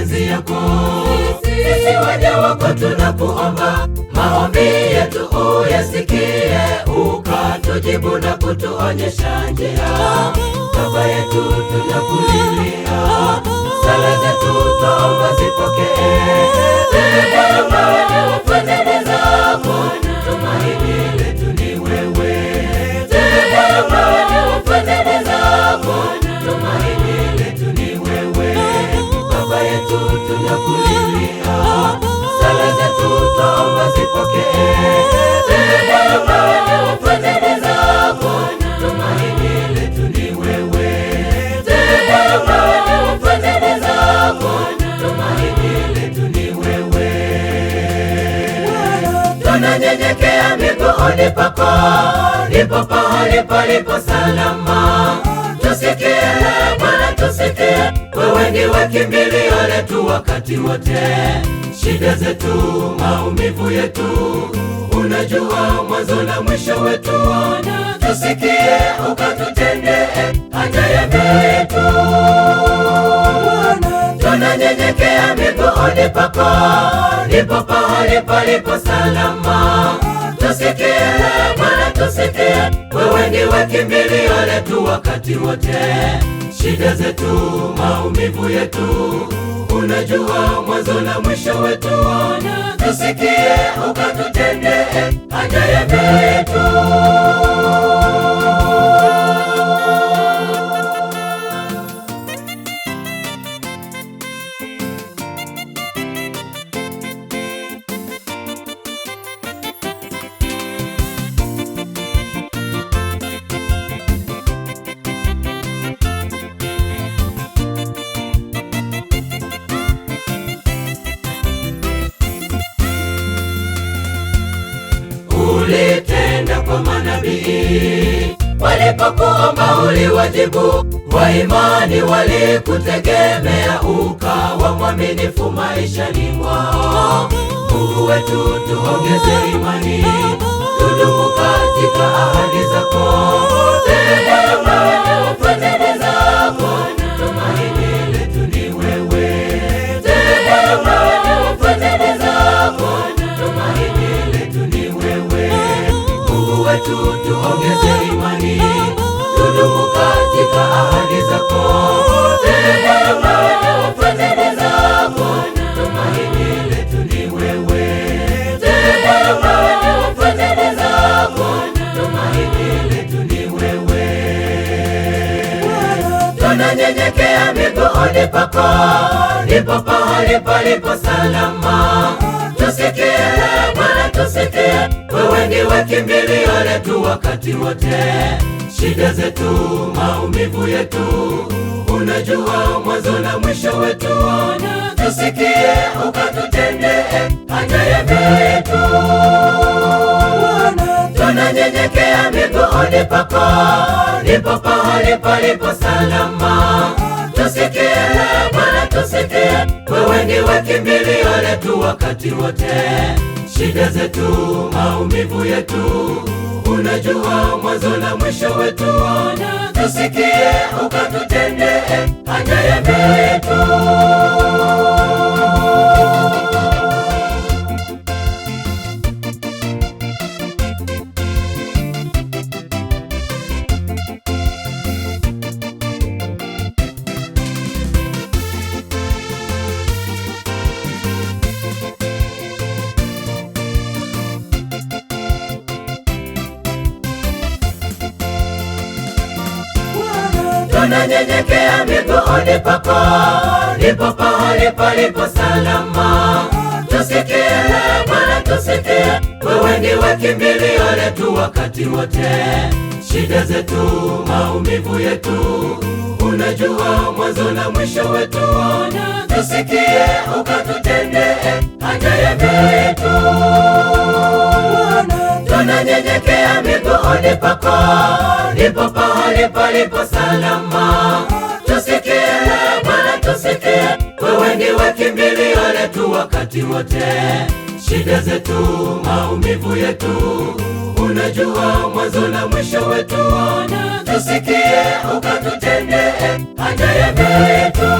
mapenzi yako. Sisi waja wako tunakuomba, maombi yetu uyasikie, ukatujibu na kutuonyesha njia. Baba yetu tunakulilia, sala zetu twaomba zipokee. Baba ni fadhili zako, tumaini letu ni wewe. Baba ni fadhili zako, tumaini letu ni wewe. Baba yetu tunakulilia, sala zetu twaomba zipokee. Baba ni fadhili zako, tumaini letu ni wewe. Baba ni fadhili zako, tumaini letu ni wewe. Tunanyenyekea miguuni pako, ndipo pahali palipo salama. Tusikie Bwana, tusikie, wewe ndiwe kimbilio letu wakati wote. Shida zetu, maumivu yetu, unajua mwanzo na mwisho wetu. Tusikie ukatutendee haja ya mioyo yetu. Tunanyenyekea miguuni pako, ndipo pahali palipo salama. Tusikie Bwana, tusikie, wewe ndiwe kimbilio letu wakati wote. Shida zetu, maumivu yetu, unajua mwanzo na mwisho wetu. Tusikie ukatutendee haja ya mioyo yetu. Ulitenda kwa manabii, walipokuomba uliwajibu. Kwa imani walikutegemea, ukawa mwaminifu maishani mwao. Mungu wetu tuongeze imani, tudumu katika ahadi zako. Baba ni fadhili zako, tumaini letu ni wewe. Baba ni fadhili zako, tumaini letu ni wewe. Mungu wetu tuongeze imani, tudumu katika ahadi zako. Baba ni fadhili zako, tumaini letu ni wewe. Baba ni fadhili zako, tumaini letu ni wewe. Tunanyenyekea miguuni pako, ndipo pahali palipo salama. Tusikie Bwana, tusikie, wewe ndiwe kimbilio letu wakati wote. Shida zetu, maumivu yetu, unajua mwanzo na mwisho wetu. Tusikie ukatutendee haja ya mioyo yetu. Tunanyenyekea miguuni pako, ndipo pahali palipo salama. Tusikie Bwana, tusikie, wewe ndiwe kimbilio letu wakati wote. Shida zetu, maumivu yetu, unajua mwanzo na mwisho wetu. Tusikie ukatutendee haja ya mioyo yetu. Tunanyenyekea miguuni pako, ndipo pahali palipo salama. Tusikie Bwana, tusikie, wewe ndiwe kimbilio letu wakati wote. Shida zetu, maumivu yetu, unajua mwanzo na mwisho wetu. Tusikie ukatutendee haja ya mioyo yetu. Tunanyenyekea miguuni pako, ndipo pahali palipo salama. Tusikie Bwana, tusikie, wewe ndiwe kimbilio letu wakati wote. Shida zetu, maumivu yetu, unajua mwanzo na mwisho wetu. Tusikie ukatutendee haja ya mioyo yetu.